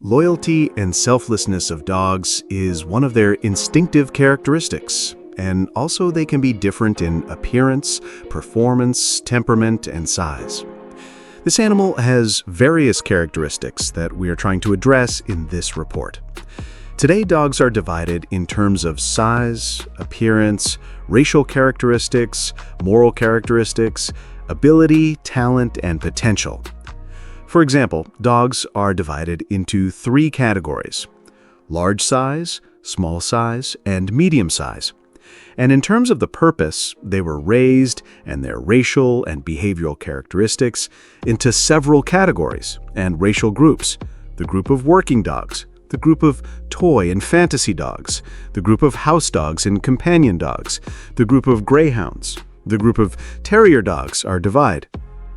Loyalty and selflessness of dogs is one of their instinctive characteristics, and also they can be different in appearance, performance, temperament, and size. This animal has various characteristics that we are trying to address in this report. Today, dogs are divided in terms of size, appearance, racial characteristics, moral characteristics, ability, talent, and potential. For example, dogs are divided into 3 categories: large size, small size, and medium size. And in terms of the purpose, they were raised and their racial and behavioral characteristics into several categories and racial groups: the group of working dogs, the group of toy and fantasy dogs, the group of house dogs and companion dogs, the group of greyhounds, the group of terrier dogs are divided.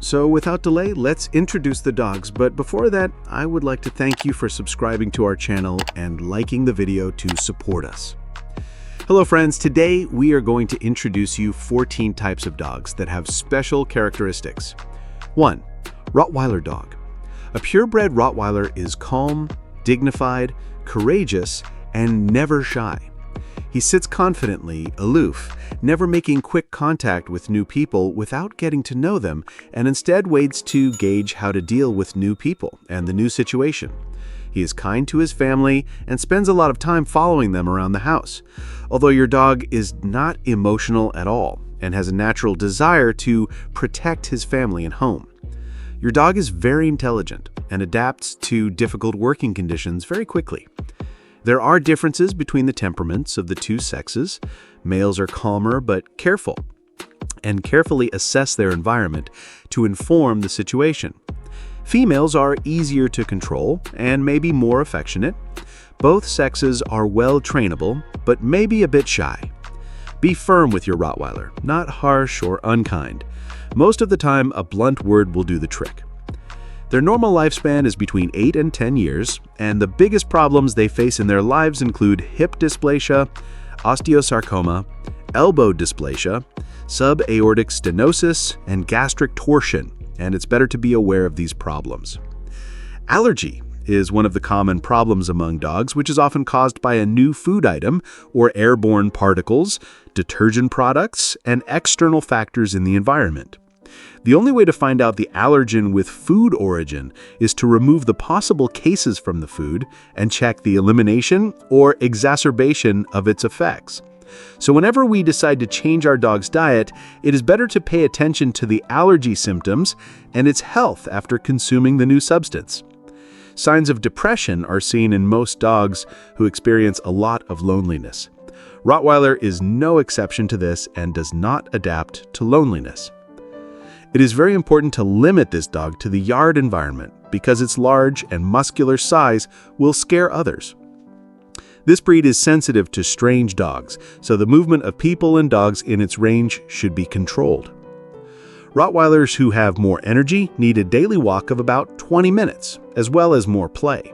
So without delay, let's introduce the dogs, but before that, I would like to thank you for subscribing to our channel and liking the video to support us. Hello friends, today we are going to introduce you 14 types of dogs that have special characteristics. 1. Rottweiler dog. A purebred Rottweiler is calm, dignified, courageous, and never shy. He sits confidently, aloof, never making quick contact with new people without getting to know them, and instead waits to gauge how to deal with new people and the new situation. He is kind to his family and spends a lot of time following them around the house, although your dog is not emotional at all and has a natural desire to protect his family and home. Your dog is very intelligent and adapts to difficult working conditions very quickly. There are differences between the temperaments of the two sexes. Males are calmer but careful and carefully assess their environment to inform the situation. Females are easier to control and may be more affectionate. Both sexes are well trainable but may be a bit shy. Be firm with your Rottweiler, not harsh or unkind. Most of the time, a blunt word will do the trick. Their normal lifespan is between 8 and 10 years, and the biggest problems they face in their lives include hip dysplasia, osteosarcoma, elbow dysplasia, subaortic stenosis, and gastric torsion, and it's better to be aware of these problems. Allergy is one of the common problems among dogs, which is often caused by a new food item or airborne particles, detergent products, and external factors in the environment. The only way to find out the allergen with food origin is to remove the possible cases from the food and check the elimination or exacerbation of its effects. So whenever we decide to change our dog's diet, it is better to pay attention to the allergy symptoms and its health after consuming the new substance. Signs of depression are seen in most dogs who experience a lot of loneliness. Rottweiler is no exception to this and does not adapt to loneliness. It is very important to limit this dog to the yard environment because its large and muscular size will scare others. This breed is sensitive to strange dogs, so the movement of people and dogs in its range should be controlled. Rottweilers who have more energy need a daily walk of about 20 minutes, as well as more play.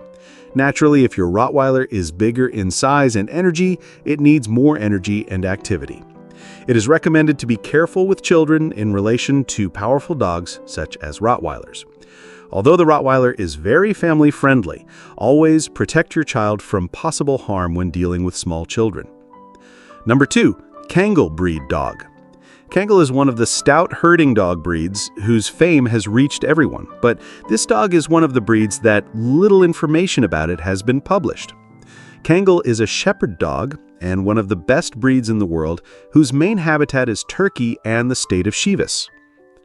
Naturally, if your Rottweiler is bigger in size and energy, it needs more energy and activity. It is recommended to be careful with children in relation to powerful dogs such as Rottweilers. Although the Rottweiler is very family-friendly, always protect your child from possible harm when dealing with small children. Number 2, Kangal breed dog. Kangal is one of the stout herding dog breeds whose fame has reached everyone, but this dog is one of the breeds that little information about it has been published. Kangal is a shepherd dog and one of the best breeds in the world whose main habitat is Turkey and the state of Chivas.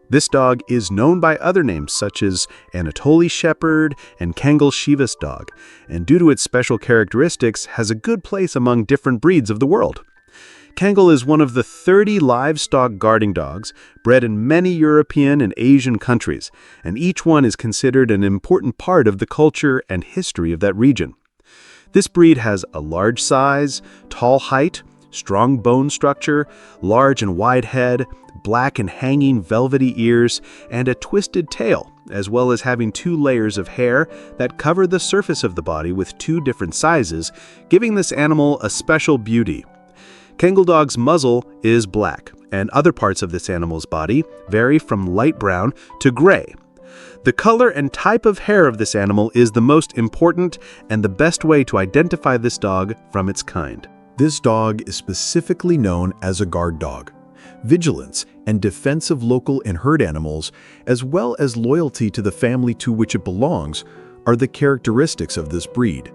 This dog is known by other names such as Anatoly Shepherd and Kangal Chivas dog, and due to its special characteristics has a good place among different breeds of the world. Kangal is one of the 30 livestock guarding dogs bred in many European and Asian countries, and each one is considered an important part of the culture and history of that region. This breed has a large size, tall height, strong bone structure, large and wide head, black and hanging velvety ears, and a twisted tail, as well as having 2 layers of hair that cover the surface of the body with 2 different sizes, giving this animal a special beauty. Kangal dog's muzzle is black, and other parts of this animal's body vary from light brown to gray. The color and type of hair of this animal is the most important and the best way to identify this dog from its kind. This dog is specifically known as a guard dog. Vigilance and defense of local and herd animals, as well as loyalty to the family to which it belongs, are the characteristics of this breed.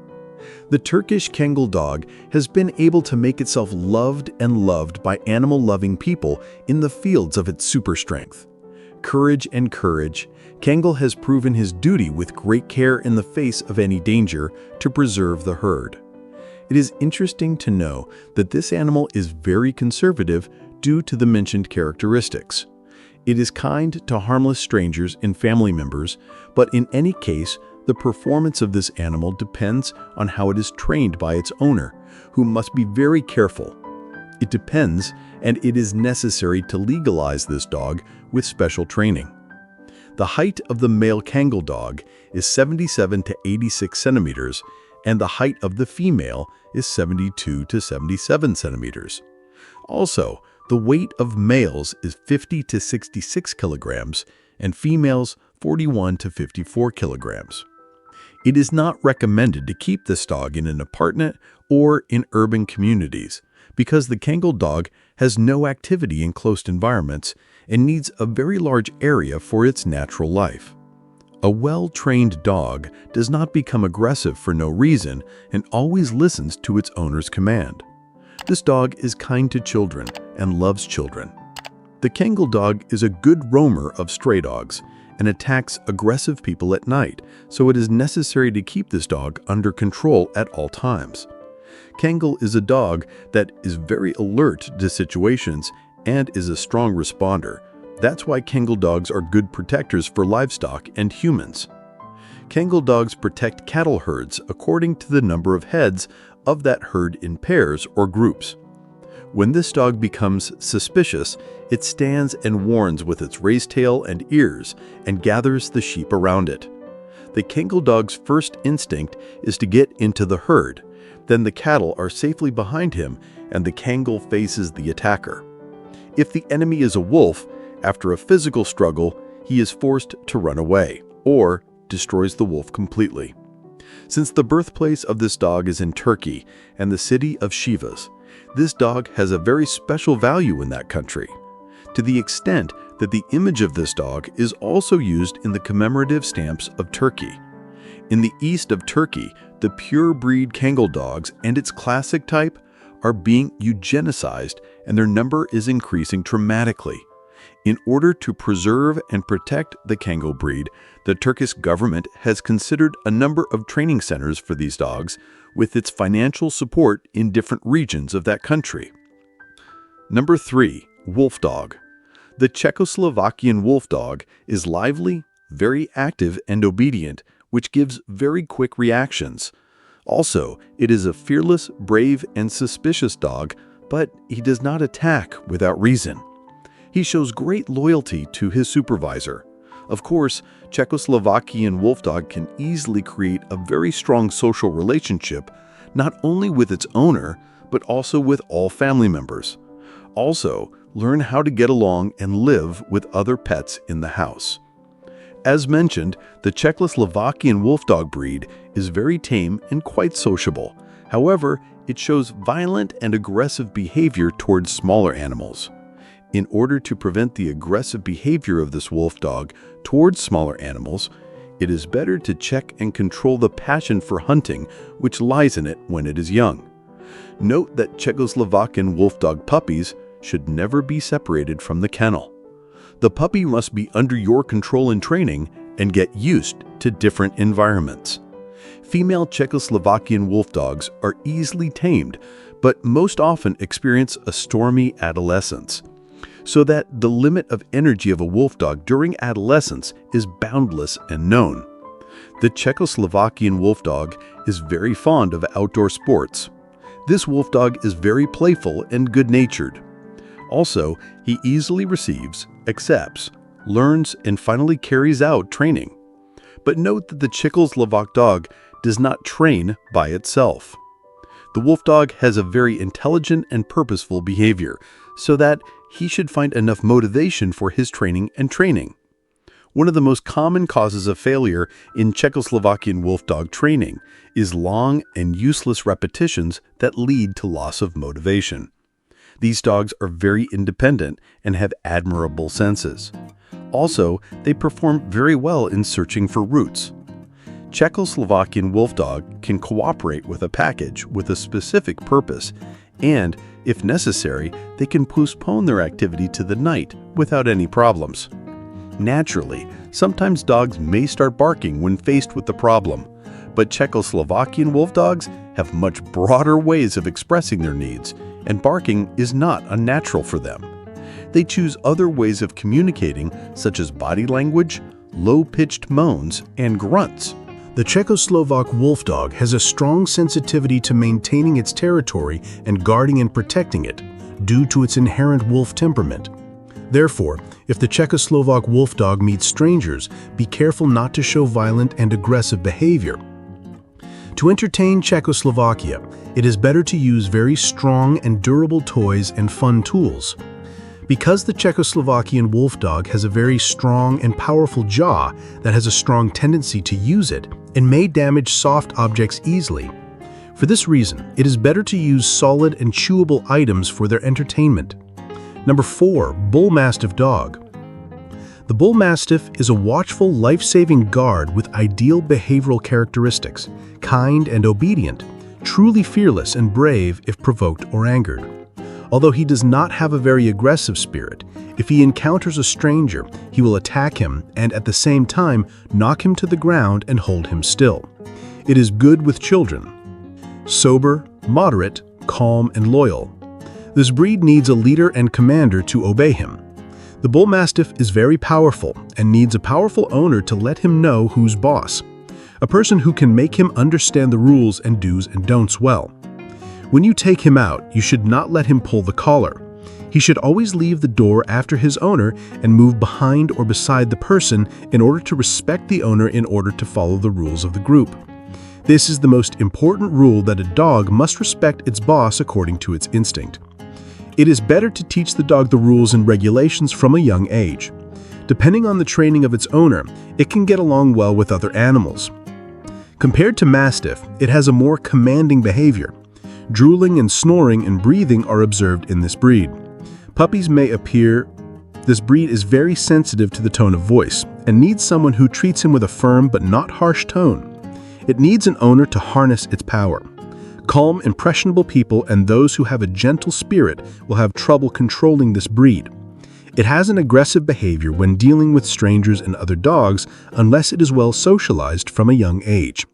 The Turkish Kengal dog has been able to make itself loved and loved by animal-loving people in the fields of its super strength. Courage, Kengal has proven his duty with great care in the face of any danger to preserve the herd. It is interesting to know that this animal is very conservative due to the mentioned characteristics. It is kind to harmless strangers and family members, but in any case, the performance of this animal depends on how it is trained by its owner, who must be very careful. It depends, and it is necessary to legalize this dog with special training. The height of the male Kengal dog is 77 to 86 centimeters, and the height of the female is 72 to 77 centimeters. Also, the weight of males is 50 to 66 kilograms, and females 41 to 54 kilograms. It is not recommended to keep this dog in an apartment or in urban communities because the Kengal dog has no activity in closed environments and needs a very large area for its natural life. A well-trained dog does not become aggressive for no reason and always listens to its owner's command. This dog is kind to children and loves children. The Kengal dog is a good roamer of stray dogs and attacks aggressive people at night, so it is necessary to keep this dog under control at all times. Kengal is a dog that is very alert to situations and is a strong responder. That's why Kengal dogs are good protectors for livestock and humans. Kengal dogs protect cattle herds according to the number of heads of that herd in pairs or groups. When this dog becomes suspicious, it stands and warns with its raised tail and ears and gathers the sheep around it. The Kengal dog's first instinct is to get into the herd. Then the cattle are safely behind him and the Kengal faces the attacker. If the enemy is a wolf, after a physical struggle, he is forced to run away or destroys the wolf completely. Since the birthplace of this dog is in Turkey and the city of Sivas, this dog has a very special value in that country, to the extent that the image of this dog is also used in the commemorative stamps of Turkey. In the east of Turkey, the pure breed Kengal dogs and its classic type are being eugenicized and their number is increasing dramatically. In order to preserve and protect the Kengal breed, the Turkish government has considered a number of training centers for these dogs with its financial support in different regions of that country. Number 3. Wolf dog. The Czechoslovakian wolf dog is lively, very active and obedient, which gives very quick reactions. Also, it is a fearless, brave, and suspicious dog, but he does not attack without reason. He shows great loyalty to his supervisor. Of course, Czechoslovakian wolf dog can easily create a very strong social relationship, not only with its owner, but also with all family members. Also, learn how to get along and live with other pets in the house. As mentioned, the Czechoslovakian wolf dog breed is very tame and quite sociable. However, it shows violent and aggressive behavior towards smaller animals. In order to prevent the aggressive behavior of this wolf dog towards smaller animals, it is better to check and control the passion for hunting which lies in it when it is young. Note that Czechoslovakian wolf dog puppies should never be separated from the kennel. The puppy must be under your control and training and get used to different environments. Female Czechoslovakian wolf dogs are easily tamed, but most often experience a stormy adolescence, so that the limit of energy of a wolf dog during adolescence is boundless and known. The Czechoslovakian wolf dog is very fond of outdoor sports. This wolf dog is very playful and good-natured. Also, he easily receives, accepts, learns, and finally carries out training. But note that the Czechoslovak dog does not train by itself. The wolf dog has a very intelligent and purposeful behavior, so that he should find enough motivation for his training and training. One of the most common causes of failure in Czechoslovakian wolfdog training is long and useless repetitions that lead to loss of motivation. These dogs are very independent and have admirable senses. Also, they perform very well in searching for roots. Czechoslovakian wolfdog can cooperate with a package with a specific purpose, and, if necessary, they can postpone their activity to the night without any problems. Naturally, sometimes dogs may start barking when faced with the problem, but Czechoslovakian wolfdogs have much broader ways of expressing their needs, and barking is not unnatural for them. They choose other ways of communicating, such as body language, low-pitched moans, and grunts. The Czechoslovak wolfdog has a strong sensitivity to maintaining its territory and guarding and protecting it, due to its inherent wolf temperament. Therefore, if the Czechoslovak wolfdog meets strangers, be careful not to show violent and aggressive behavior. To entertain Czechoslovakia, it is better to use very strong and durable toys and fun tools. Because the Czechoslovakian wolfdog has a very strong and powerful jaw that has a strong tendency to use it and may damage soft objects easily. For this reason, it is better to use solid and chewable items for their entertainment. Number 4. Bull Mastiff Dog. The Bull Mastiff is a watchful, life-saving guard with ideal behavioral characteristics, kind and obedient, truly fearless and brave if provoked or angered. Although he does not have a very aggressive spirit, if he encounters a stranger, he will attack him and at the same time knock him to the ground and hold him still. It is good with children. Sober, moderate, calm, and loyal. This breed needs a leader and commander to obey him. The Bull Mastiff is very powerful and needs a powerful owner to let him know who's boss. A person who can make him understand the rules and do's and don'ts well. When you take him out, you should not let him pull the collar. He should always leave the door after his owner and move behind or beside the person in order to respect the owner in order to follow the rules of the group. This is the most important rule, that a dog must respect its boss according to its instinct. It is better to teach the dog the rules and regulations from a young age. Depending on the training of its owner, it can get along well with other animals. Compared to Mastiff, it has a more commanding behavior. Drooling and snoring and breathing are observed in this breed. Puppies may appear. This breed is very sensitive to the tone of voice and needs someone who treats him with a firm but not harsh tone. It needs an owner to harness its power. Calm, impressionable people and those who have a gentle spirit will have trouble controlling this breed. It has an aggressive behavior when dealing with strangers and other dogs unless it is well socialized from a young age.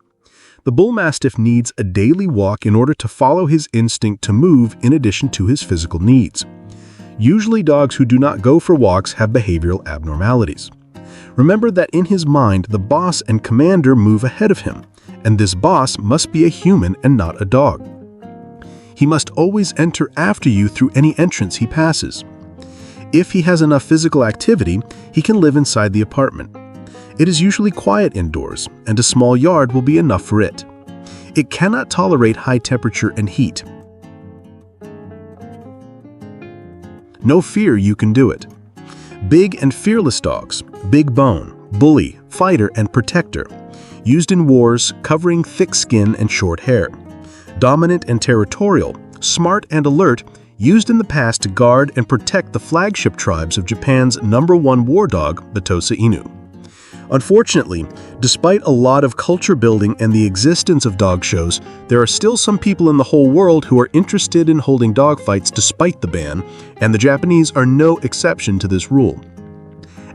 The Bull Mastiff needs a daily walk in order to follow his instinct to move in addition to his physical needs. Usually dogs who do not go for walks have behavioral abnormalities. Remember that in his mind, the boss and commander move ahead of him, and this boss must be a human and not a dog. He must always enter after you through any entrance he passes. If he has enough physical activity, he can live inside the apartment. It is usually quiet indoors, and a small yard will be enough for it. It cannot tolerate high temperature and heat. No fear, you can do it. Big and fearless dogs, big bone, bully, fighter, and protector. Used in wars, covering thick skin and short hair. Dominant and territorial, smart and alert, used in the past to guard and protect the flagship tribes of Japan's #1 war dog, the Tosa Inu. Unfortunately, despite a lot of culture building and the existence of dog shows, there are still some people in the whole world who are interested in holding dog fights despite the ban, and the Japanese are no exception to this rule.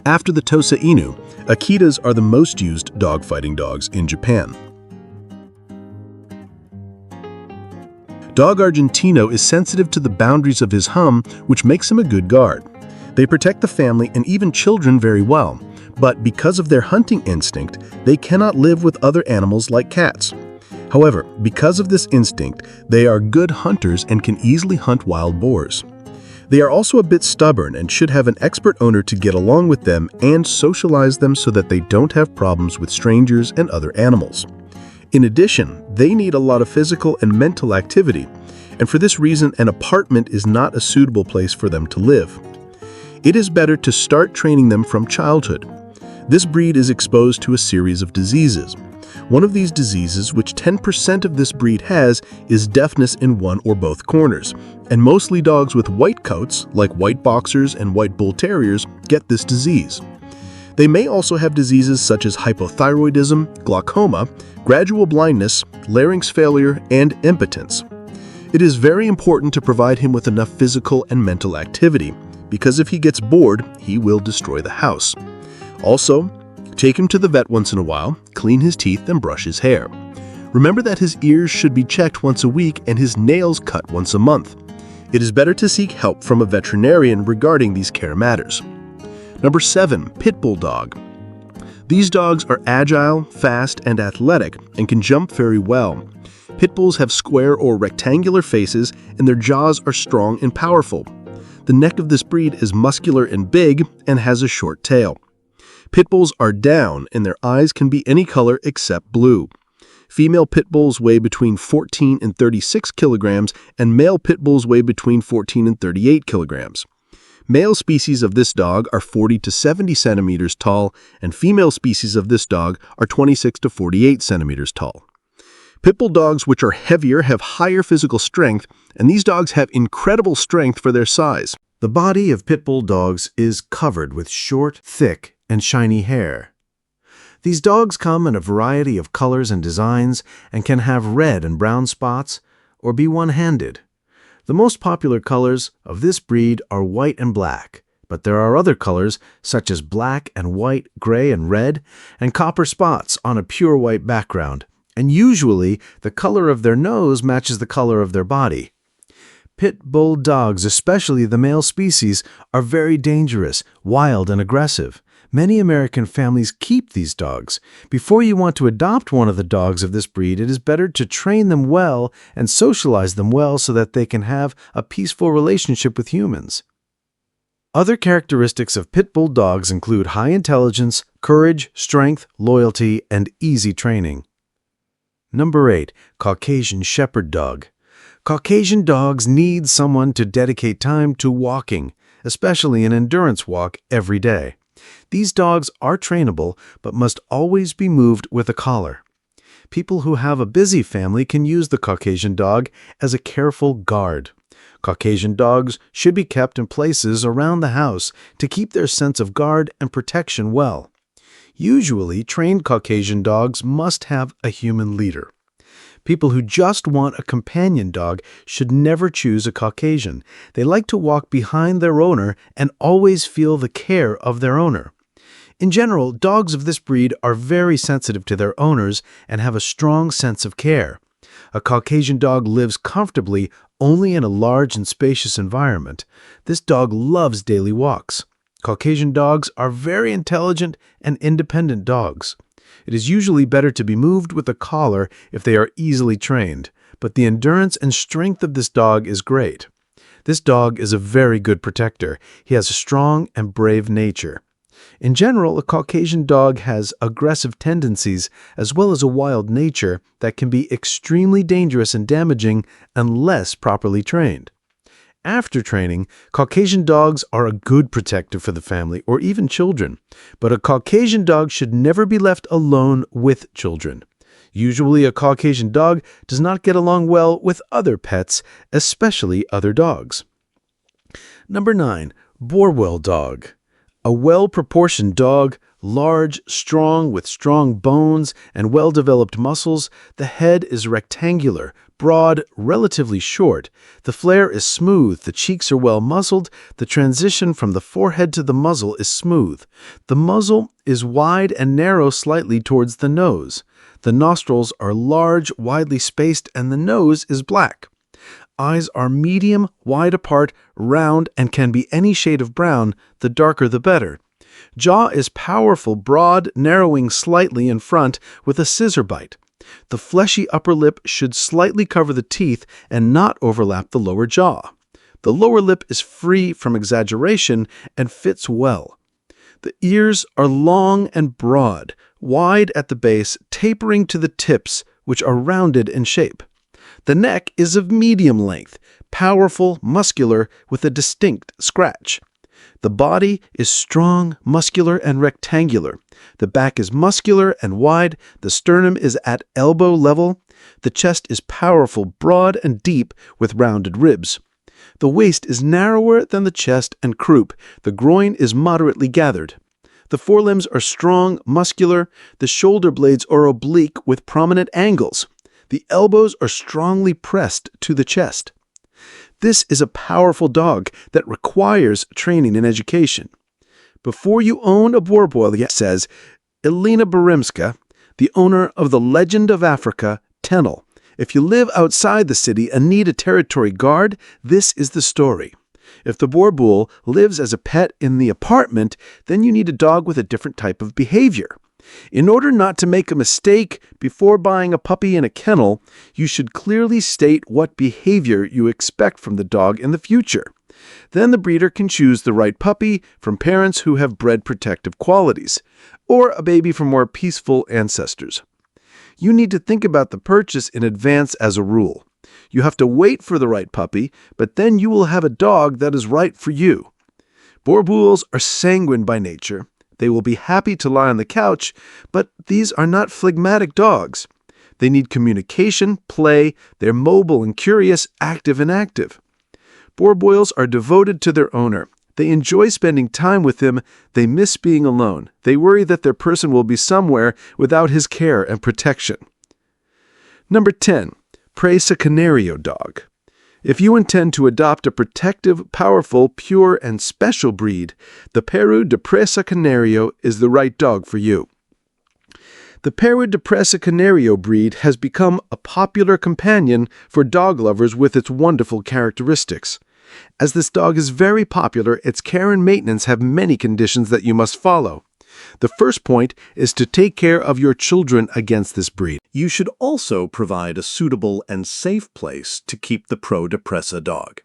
After the Tosa Inu, Akitas are the most used dog fighting dogs in Japan. Dog Argentino is sensitive to the boundaries of his home, which makes him a good guard. They protect the family and even children very well, but because of their hunting instinct, they cannot live with other animals like cats. However, because of this instinct, they are good hunters and can easily hunt wild boars. They are also a bit stubborn and should have an expert owner to get along with them and socialize them so that they don't have problems with strangers and other animals. In addition, they need a lot of physical and mental activity, and for this reason, an apartment is not a suitable place for them to live. It is better to start training them from childhood. This breed is exposed to a series of diseases. One of these diseases, which 10% of this breed has, is deafness in one or both corners. And mostly dogs with white coats, like white boxers and white bull terriers, get this disease. They may also have diseases such as hypothyroidism, glaucoma, gradual blindness, larynx failure, and impotence. It is very important to provide him with enough physical and mental activity, because if he gets bored, he will destroy the house. Also, take him to the vet once in a while, clean his teeth, and brush his hair. Remember that his ears should be checked once a week and his nails cut once a month. It is better to seek help from a veterinarian regarding these care matters. Number 7. Pit Bull Dog. These dogs are agile, fast, and athletic, and can jump very well. Pit bulls have square or rectangular faces, and their jaws are strong and powerful. The neck of this breed is muscular and big, and has a short tail. Pit bulls are down, and their eyes can be any color except blue. Female pit bulls weigh between 14 and 36 kilograms, and male pit bulls weigh between 14 and 38 kilograms. Male species of this dog are 40 to 70 centimeters tall, and female species of this dog are 26 to 48 centimeters tall. Pit bull dogs, which are heavier, have higher physical strength, and these dogs have incredible strength for their size. The body of pit bull dogs is covered with short, thick, and shiny hair. These dogs come in a variety of colors and designs and can have red and brown spots or be one-handed. The most popular colors of this breed are white and black, but there are other colors such as black and white, gray and red, and copper spots on a pure white background, and usually the color of their nose matches the color of their body. Pit bull dogs, especially the male species, are very dangerous, wild, and aggressive. Many American families keep these dogs. Before you want to adopt one of the dogs of this breed, it is better to train them well and socialize them well so that they can have a peaceful relationship with humans. Other characteristics of pit bull dogs include high intelligence, courage, strength, loyalty, and easy training. Number 8. Caucasian Shepherd Dog. Caucasian dogs need someone to dedicate time to walking, especially an endurance walk every day. These dogs are trainable, but must always be moved with a collar. People who have a busy family can use the Caucasian dog as a careful guard. Caucasian dogs should be kept in places around the house to keep their sense of guard and protection well. Usually, trained Caucasian dogs must have a human leader. People who just want a companion dog should never choose a Caucasian. They like to walk behind their owner and always feel the care of their owner. In general, dogs of this breed are very sensitive to their owners and have a strong sense of care. A Caucasian dog lives comfortably only in a large and spacious environment. This dog loves daily walks. Caucasian dogs are very intelligent and independent dogs. It is usually better to be moved with a collar if they are easily trained, but the endurance and strength of this dog is great. This dog is a very good protector. He has a strong and brave nature. In general, a Caucasian dog has aggressive tendencies as well as a wild nature that can be extremely dangerous and damaging unless properly trained. After training, Caucasian dogs are a good protector for the family or even children, but a Caucasian dog should never be left alone with children. Usually, a Caucasian dog does not get along well with other pets, especially other dogs. Number 9. Borwell Dog. A well-proportioned dog, large, strong, with strong bones and well-developed muscles. The head is rectangular, broad, relatively short. The flare is smooth, the cheeks are well muscled, the transition from the forehead to the muzzle is smooth. The muzzle is wide and narrow slightly towards the nose. The nostrils are large, widely spaced, and the nose is black. Eyes are medium, wide apart, round, and can be any shade of brown, the darker the better. Jaw is powerful, broad, narrowing slightly in front with a scissor bite. The fleshy upper lip should slightly cover the teeth and not overlap the lower jaw. The lower lip is free from exaggeration and fits well. The ears are long and broad, wide at the base, tapering to the tips, which are rounded in shape. The neck is of medium length, powerful, muscular, with a distinct scratch. The body is strong, muscular, and rectangular. The back is muscular and wide. The sternum is at elbow level. The chest is powerful, broad, and deep with rounded ribs. The waist is narrower than the chest and croup. The groin is moderately gathered. The forelimbs are strong, muscular. The shoulder blades are oblique with prominent angles. The elbows are strongly pressed to the chest. This is a powerful dog that requires training and education. Before you own a Boerboel, says Elena Barimska, the owner of the Legend of Africa, Tennel. If you live outside the city and need a territory guard, this is the story. If the Boerboel lives as a pet in the apartment, then you need a dog with a different type of behavior. In order not to make a mistake before buying a puppy in a kennel, you should clearly state what behavior you expect from the dog in the future. Then the breeder can choose the right puppy from parents who have bred protective qualities, or a baby from more peaceful ancestors. You need to think about the purchase in advance as a rule. You have to wait for the right puppy, but then you will have a dog that is right for you. Boerboels are sanguine by nature. They will be happy to lie on the couch, but these are not phlegmatic dogs. They need communication, play, they're mobile and curious, active and active. Boerboels are devoted to their owner. They enjoy spending time with him. They miss being alone. They worry that their person will be somewhere without his care and protection. Number 10. Presa Canario dog. If you intend to adopt a protective, powerful, pure, and special breed, the Peru de Presa Canario is the right dog for you. The Peru de Presa Canario breed has become a popular companion for dog lovers with its wonderful characteristics. As this dog is very popular, its care and maintenance have many conditions that you must follow. The first point is to take care of your children against this breed. You should also provide a suitable and safe place to keep the Pro de Presa dog.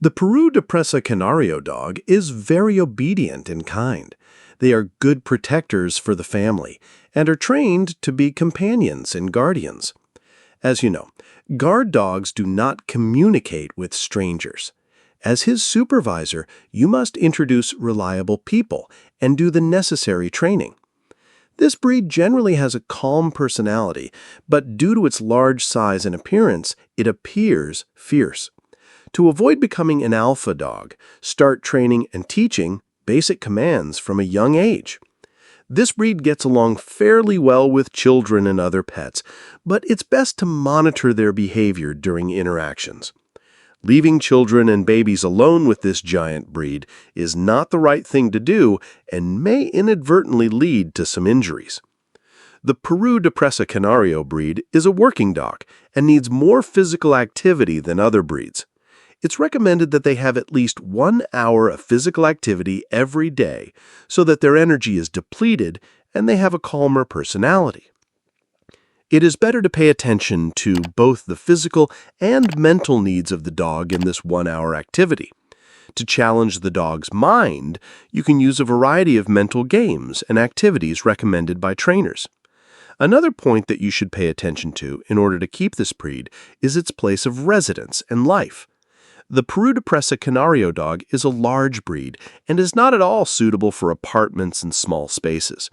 The Peru de Presa Canario dog is very obedient and kind. They are good protectors for the family and are trained to be companions and guardians. As you know, guard dogs do not communicate with strangers. As his supervisor, you must introduce reliable people and do the necessary training. This breed generally has a calm personality, but due to its large size and appearance, it appears fierce. To avoid becoming an alpha dog, start training and teaching basic commands from a young age. This breed gets along fairly well with children and other pets, but it's best to monitor their behavior during interactions. Leaving children and babies alone with this giant breed is not the right thing to do and may inadvertently lead to some injuries. The Peru de Presa Canario breed is a working dog and needs more physical activity than other breeds. It's recommended that they have at least 1 hour of physical activity every day so that their energy is depleted and they have a calmer personality. It is better to pay attention to both the physical and mental needs of the dog in this 1 hour activity. To challenge the dog's mind, you can use a variety of mental games and activities recommended by trainers. Another point that you should pay attention to in order to keep this breed is its place of residence and life. The Peru de Presa Canario dog is a large breed and is not at all suitable for apartments and small spaces.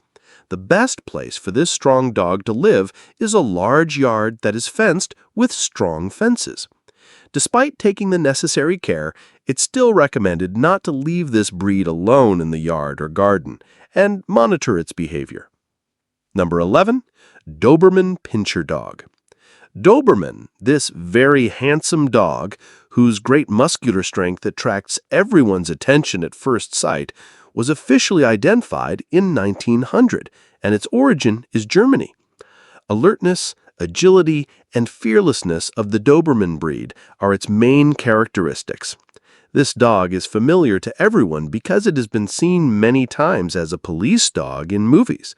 The best place for this strong dog to live is a large yard that is fenced with strong fences. Despite taking the necessary care, it's still recommended not to leave this breed alone in the yard or garden and monitor its behavior. Number 11. Doberman Pinscher Dog. Doberman, this very handsome dog, whose great muscular strength attracts everyone's attention at first sight, was officially identified in 1900, and its origin is Germany. Alertness, agility, and fearlessness of the Doberman breed are its main characteristics. This dog is familiar to everyone because it has been seen many times as a police dog in movies.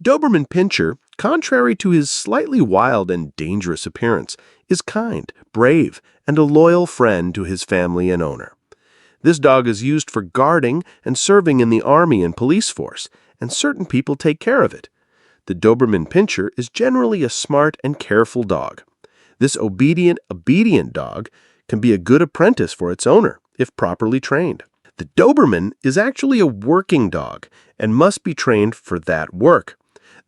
Doberman Pinscher, contrary to his slightly wild and dangerous appearance, is kind, brave, and a loyal friend to his family and owner. This dog is used for guarding and serving in the army and police force, and certain people take care of it. The Doberman Pinscher is generally a smart and careful dog. This obedient dog can be a good apprentice for its owner if properly trained. The Doberman is actually a working dog and must be trained for that work.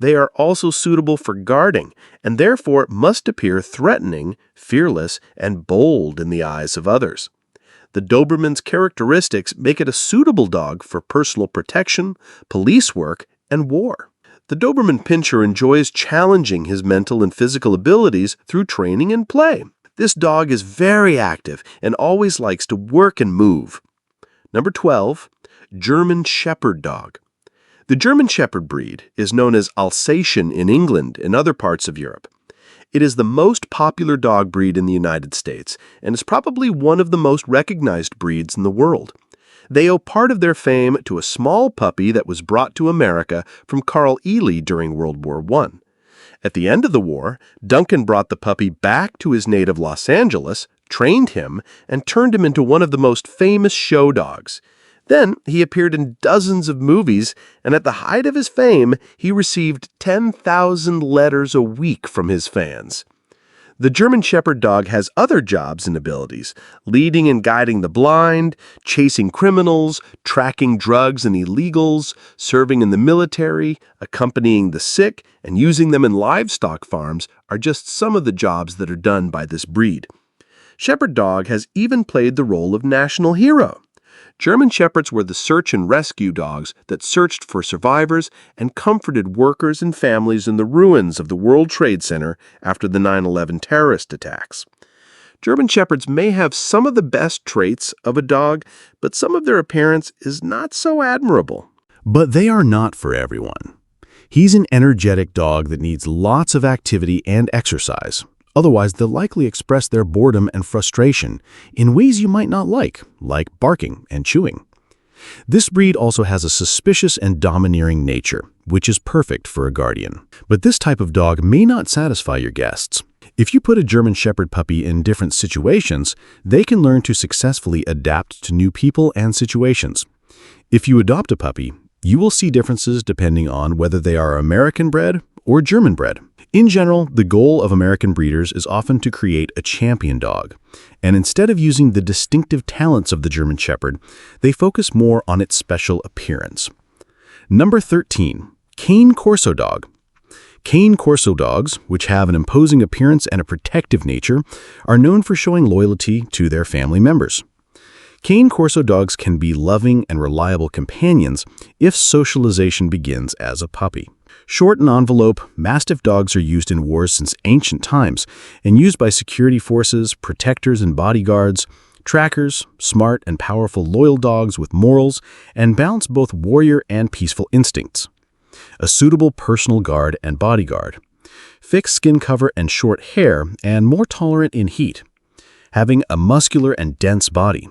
They are also suitable for guarding and therefore must appear threatening, fearless, and bold in the eyes of others. The Doberman's characteristics make it a suitable dog for personal protection, police work, and war. The Doberman Pinscher enjoys challenging his mental and physical abilities through training and play. This dog is very active and always likes to work and move. Number 12, German Shepherd Dog. The German Shepherd breed is known as Alsatian in England and other parts of Europe. It is the most popular dog breed in the United States and is probably one of the most recognized breeds in the world. They owe part of their fame to a small puppy that was brought to America from Carl Ely during World War I. At the end of the war, Duncan brought the puppy back to his native Los Angeles, trained him, and turned him into one of the most famous show dogs. Then he appeared in dozens of movies, and at the height of his fame, he received 10,000 letters a week from his fans. The German Shepherd dog has other jobs and abilities, leading and guiding the blind, chasing criminals, tracking drugs and illegals, serving in the military, accompanying the sick, and using them in livestock farms are just some of the jobs that are done by this breed. Shepherd dog has even played the role of national hero. German Shepherds were the search and rescue dogs that searched for survivors and comforted workers and families in the ruins of the World Trade Center after the 9/11 terrorist attacks. German Shepherds may have some of the best traits of a dog, but some of their appearance is not so admirable. But they are not for everyone. He's an energetic dog that needs lots of activity and exercise. Otherwise, they'll likely express their boredom and frustration in ways you might not like barking and chewing. This breed also has a suspicious and domineering nature, which is perfect for a guardian. But this type of dog may not satisfy your guests. If you put a German Shepherd puppy in different situations, they can learn to successfully adapt to new people and situations. If you adopt a puppy, you will see differences depending on whether they are American bred or German bred. In general, the goal of American breeders is often to create a champion dog, and instead of using the distinctive talents of the German Shepherd, they focus more on its special appearance. Number 13, Cane Corso Dog. Cane Corso dogs, which have an imposing appearance and a protective nature, are known for showing loyalty to their family members. Cane Corso dogs can be loving and reliable companions if socialization begins as a puppy. Short and envelope, Mastiff dogs are used in wars since ancient times and used by security forces, protectors and bodyguards, trackers, smart and powerful loyal dogs with morals, and balance both warrior and peaceful instincts. A suitable personal guard and bodyguard. Fixed skin cover and short hair, and more tolerant in heat. Having a muscular and dense body.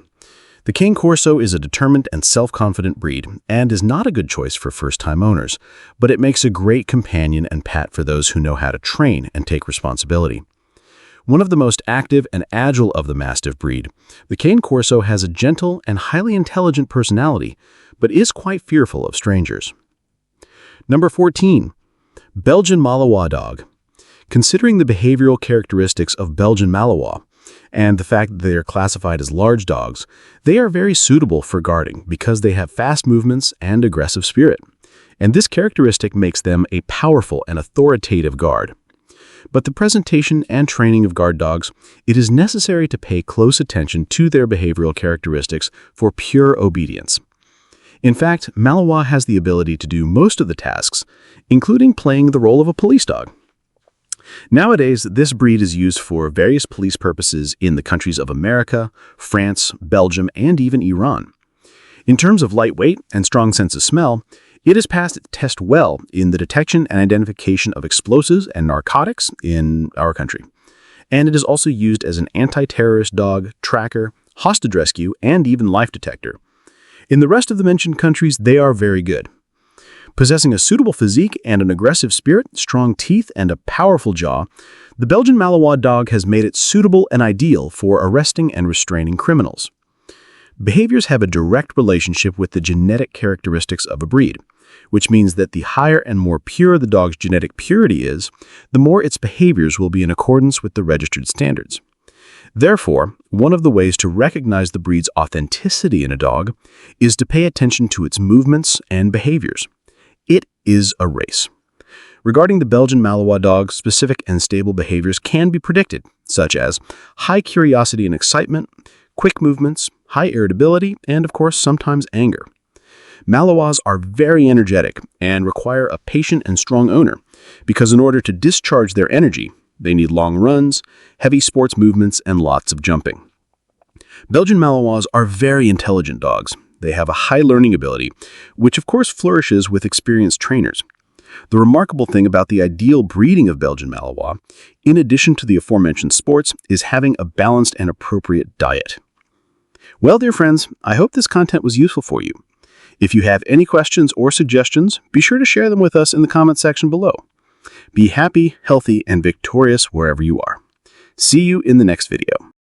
The Cane Corso is a determined and self-confident breed and is not a good choice for first-time owners, but it makes a great companion and pet for those who know how to train and take responsibility. One of the most active and agile of the Mastiff breed, the Cane Corso has a gentle and highly intelligent personality, but is quite fearful of strangers. Number 14, Belgian Malinois Dog. Considering the behavioral characteristics of Belgian Malinois, and the fact that they are classified as large dogs, they are very suitable for guarding because they have fast movements and aggressive spirit. And this characteristic makes them a powerful and authoritative guard. But the presentation and training of guard dogs, it is necessary to pay close attention to their behavioral characteristics for pure obedience. In fact, Malinois has the ability to do most of the tasks, including playing the role of a police dog. Nowadays, this breed is used for various police purposes in the countries of America, France, Belgium, and even Iran. In terms of lightweight and strong sense of smell, it has passed its test well in the detection and identification of explosives and narcotics in our country. And it is also used as an anti-terrorist dog, tracker, hostage rescue, and even life detector. In the rest of the mentioned countries, they are very good. Possessing a suitable physique and an aggressive spirit, strong teeth, and a powerful jaw, the Belgian Malinois dog has made it suitable and ideal for arresting and restraining criminals. Behaviors have a direct relationship with the genetic characteristics of a breed, which means that the higher and more pure the dog's genetic purity is, the more its behaviors will be in accordance with the registered standards. Therefore, one of the ways to recognize the breed's authenticity in a dog is to pay attention to its movements and behaviors. It is a race. Regarding the Belgian Malinois dog, specific and stable behaviors can be predicted, such as high curiosity and excitement, quick movements, high irritability, and of course, sometimes anger. Malinois are very energetic and require a patient and strong owner because in order to discharge their energy, they need long runs, heavy sports movements, and lots of jumping. Belgian Malinois are very intelligent dogs. They have a high learning ability, which of course flourishes with experienced trainers. The remarkable thing about the ideal breeding of Belgian Malinois, in addition to the aforementioned sports, is having a balanced and appropriate diet. Well, dear friends, I hope this content was useful for you. If you have any questions or suggestions, be sure to share them with us in the comment section below. Be happy, healthy, and victorious wherever you are. See you in the next video.